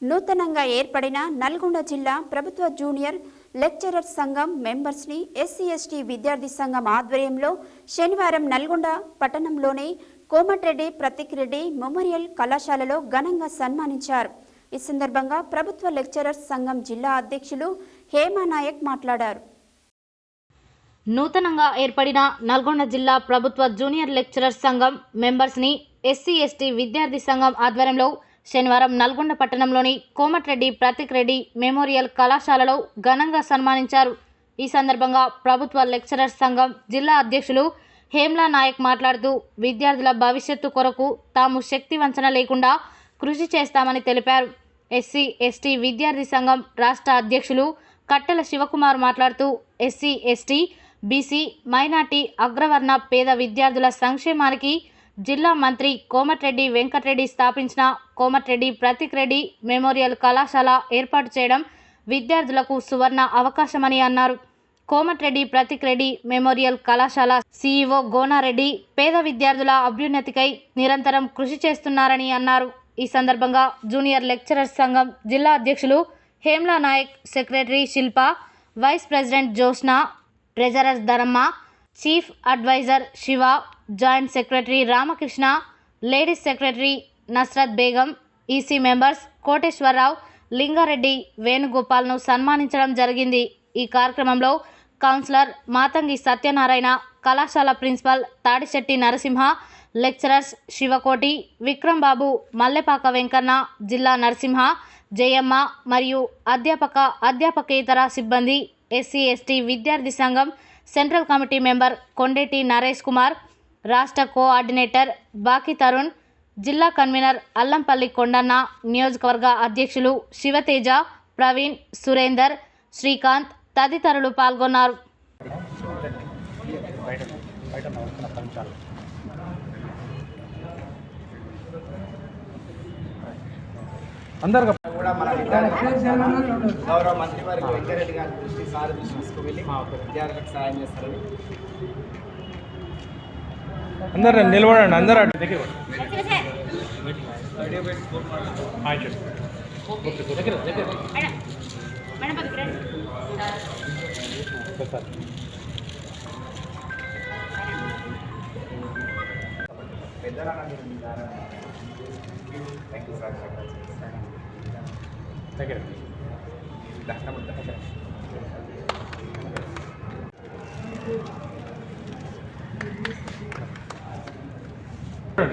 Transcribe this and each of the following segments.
నూతనంగా ఏర్పడిన నల్గొండ జిల్లా ప్రభుత్వ జూనియర్ లెక్చరర్స్ సంఘం మెంబర్స్ని ఎస్సీ/ఎస్టీ విద్యార్థి సంఘం ఆధ్వర్యంలో శనివారం నల్గొండ పట్టణంలోని కోమటిరెడ్డి ప్రతీక్ రెడ్డి మెమోరియల్ కళాశాలలో ఘనంగా సన్మానించారు. ఈ సందర్భంగా ప్రభుత్వ లెక్చరర్స్ సంఘం జిల్లా అధ్యక్షులు హేమానాయక్ మాట్లాడారు. నూతనంగా ఏర్పడిన నల్గొండ జిల్లా ప్రభుత్వ జూనియర్ లెక్చరర్స్ సంఘం మెంబర్స్ని ఎస్సీ/ఎస్టీ విద్యార్థి సంఘం ఆధ్వర్యంలో శనివారం నల్గొండ పట్టణంలోని కోమటిరెడ్డి ప్రతీక్ రెడ్డి మెమోరియల్ కళాశాలలో ఘనంగా సన్మానించారు. ఈ సందర్భంగా ప్రభుత్వ లెక్చరర్స్ సంఘం జిల్లా అధ్యక్షులు హేమ్లా నాయక్ మాట్లాడుతూ విద్యార్థుల భవిష్యత్తు కొరకు తాము శక్తి వంచన లేకుండా కృషి చేస్తామని తెలిపారు. ఎస్సీ/ఎస్టీ విద్యార్థి సంఘం రాష్ట్ర అధ్యక్షులు కట్టెల శివకుమార్ మాట్లాడుతూ ఎస్సీ/ఎస్టీ, బీసీ, మైనార్టీ, అగ్రవర్ణ పేద విద్యార్థుల సంక్షేమానికి జిల్లా మంత్రి కోమటిరెడ్డి వెంకటరెడ్డి స్థాపించిన కోమటిరెడ్డి ప్రతీక్ రెడ్డి మెమోరియల్ కళాశాల ఏర్పాటు చేయడం విద్యార్థులకు సువర్ణ అవకాశమని అన్నారు. కోమటిరెడ్డి ప్రతీక్ రెడ్డి మెమోరియల్ కళాశాల సీఈఓ గోనారెడ్డి పేద విద్యార్థుల అభ్యున్నతికై నిరంతరం కృషి చేస్తున్నారని అన్నారు. ఈ సందర్భంగా జూనియర్ లెక్చరర్స్ సంఘం జిల్లా అధ్యక్షులు Hemla Naik, secretary Shilpa, vice president Joshna, treasurer Dhanamma, chief adviser Shiva, joint secretary Ramakrishna, ladies secretary Nasrat Begum, EC members Koteswararao, Lingareddy, వేణుగోపాల్ను సన్మానించడం జరిగింది. ఈ కార్యక్రమంలో కౌన్సిలర్ మాతంగి సత్యనారాయణ, కళాశాల ప్రిన్సిపల్ తాడిశెట్టి నరసింహ, లెక్చరర్స్ శివకోటి, విక్రమ్ బాబు, మల్లెపాక వెంకన్న, జిల్లా నరసింహ, జయమ్మ మరియు అధ్యాపకేతర సిబ్బంది, ఎస్సీ/ఎస్టీ విద్యార్థి సంఘం central committee member Kondeti Naresh Kumar, రాష్ట్ర కోఆర్డినేటర్ బాకి తరుణ్, జిల్లా కన్వీనర్ అల్లంపల్లి కొండన్న, నియోజకవర్గ అధ్యక్షులు శివతేజ, ప్రవీణ్, సురేందర్, శ్రీకాంత్ తదితరులు పాల్గొన్నారు. కూడా మన గౌరవ మంత్రి వారికి వెంకరెడ్డి గారి దృష్టి తీసుకువెళ్ళి విద్యార్థులకు సాయం చేస్తారని అందరు నిలబడండి. అందరూ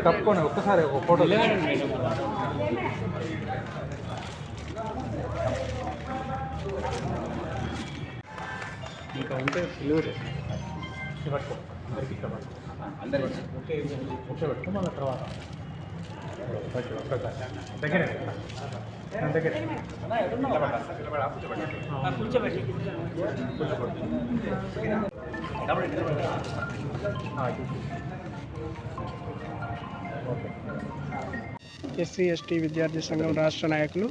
తప్పకుండా ఒక్కసారి ఒక ఫోటో ఇంకా ఉంటే పిలువురే పట్టుకో అందరికి ఇష్టపడుకో పెట్టుకో మన తర్వాత దగ్గర ఎస్సీ/ఎస్టీ విద్యార్థి సంఘం రాష్ట్ర నాయకులు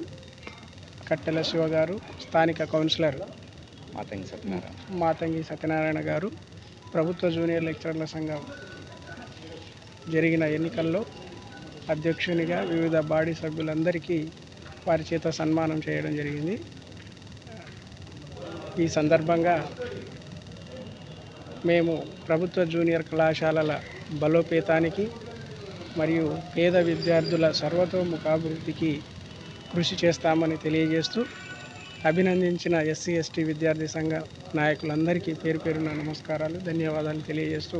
కట్టెల శివ గారు, స్థానిక కౌన్సిలర్ మాతంగి సత్యనారాయణ గారు, ప్రభుత్వ జూనియర్ లెక్చరర్ల సంఘం జరిగిన ఎన్నికల్లో అధ్యక్షునిగా వివిధ బాడీ సభ్యులందరికీ వారి చేత సన్మానం చేయడం జరిగింది. ఈ సందర్భంగా మేము ప్రభుత్వ జూనియర్ కళాశాలల బలోపేతానికి మరియు పేద విద్యార్థుల సర్వతోముఖాభివృద్ధికి కృషి చేస్తామని తెలియజేస్తూ అభినందించిన ఎస్సీ/ఎస్టీ విద్యార్థి సంఘ నాయకులందరికీ పేరు పేరున నమస్కారాలు, ధన్యవాదాలు తెలియజేస్తూ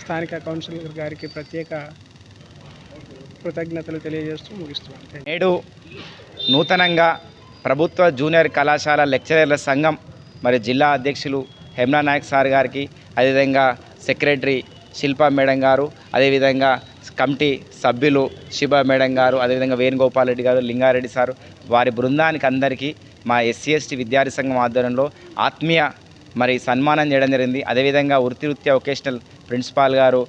స్థానిక కౌన్సిలర్ గారికి ప్రత్యేక కృతజ్ఞతలు తెలియజేస్తూ ముగిస్తున్నాను. నేడు నూతనంగా ప్రభుత్వ జూనియర్ కళాశాల లెక్చరర్ల సంఘం మరియు జిల్లా అధ్యక్షులు హేమ్లా నాయక్ సార్ గారికి, అదేవిధంగా సెక్రటరీ శిల్పా మేడం గారు, అదేవిధంగా కమిటీ సభ్యులు శివ మేడం గారు, అదేవిధంగా వేణుగోపాల్ రెడ్డి గారు, లింగారెడ్డి సారు, వారి బృందానికి అందరికీ మా ఎస్సీ/ఎస్టీ విద్యార్థి సంఘం ఆధ్వర్యంలో ఆత్మీయ సన్మానం చేయడం జరిగింది. అదేవిధంగా వృత్తిరీత్యా వొకేషనల్ ప్రిన్సిపాల్ గారు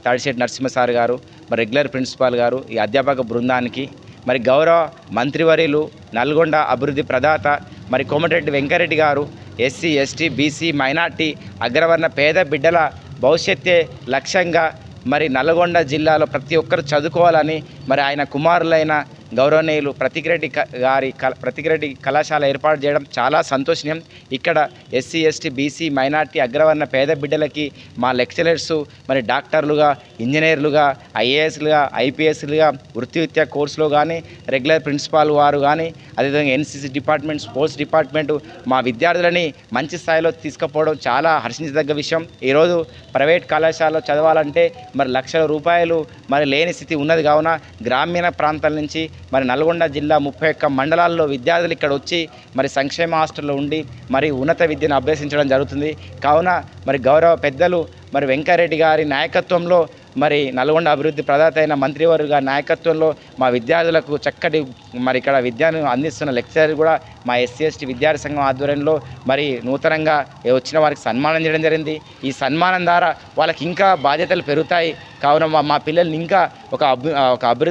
తాడిశెట్టి నరసింహ సార్ గారు, రెగ్యులర్ ప్రిన్సిపాల్ గారు, ఈ అధ్యాపక బృందానికి గౌరవ మంత్రివర్యులు నల్గొండ అభివృద్ధి ప్రదాత కోమటిరెడ్డి వెంకరెడ్డి గారు ఎస్సీ/ఎస్టీ, బీసీ, మైనార్టీ, అగ్రవర్ణ పేద బిడ్డల భవిష్యత్తే లక్ష్యంగా నల్గొండ జిల్లాలో ప్రతి ఒక్కరు చదువుకోవాలని ఆయన కుమారులైన గౌరవనీయులు ప్రతికిరెడ్డి కళాశాల ఏర్పాటు చేయడం చాలా సంతోషనీయం. ఇక్కడ ఎస్సీ ఎస్టీ బీసీ మైనార్టీ అగ్రవర్ణ పేద బిడ్డలకి మా లెక్చరర్సు మరి డాక్టర్లుగా, ఇంజనీర్లుగా, ఐఏఎస్లుగా, ఐపీఎస్లుగా వృత్తిరీత్యా కోర్సులో కానీ రెగ్యులర్ ప్రిన్సిపాల్ వారు కానీ అదేవిధంగా ఎన్సీసీ డిపార్ట్మెంట్, స్పోర్ట్స్ డిపార్ట్మెంటు మా విద్యార్థులని మంచి స్థాయిలో తీసుకుపోవడం చాలా హర్షించదగ్గ విషయం. ఈరోజు ప్రైవేట్ కళాశాలలో చదవాలంటే మరి లక్షల రూపాయలు మరి లేని స్థితి ఉన్నది. కావున గ్రామీణ ప్రాంతాల నుంచి మరి నల్గొండ జిల్లా 31 మండలాల్లో విద్యార్థులు ఇక్కడ వచ్చి మరి సంక్షేమ హాస్టల్లో ఉండి మరి ఉన్నత విద్యను అభ్యసించడం జరుగుతుంది. కావున మరి గౌరవ పెద్దలు మరి వెంకరెడ్డి గారి నాయకత్వంలో మరి నల్గొండ అభివృద్ధి ప్రదాత అయిన మంత్రివారి గారి నాయకత్వంలో మా విద్యార్థులకు చక్కటి మరి ఇక్కడ విద్యను అందిస్తున్న లెక్చరర్ కూడా మా ఎస్సీ ఎస్టీ విద్యార్థి సంఘం ఆధ్వర్యంలో మరి నూతనంగా వచ్చిన వారికి సన్మానం చేయడం జరిగింది. ఈ సన్మానం ద్వారా వాళ్ళకి ఇంకా బాధ్యతలు పెరుగుతాయి. కావున మా పిల్లల్ని ఇంకా ఒక అభివృద్ధి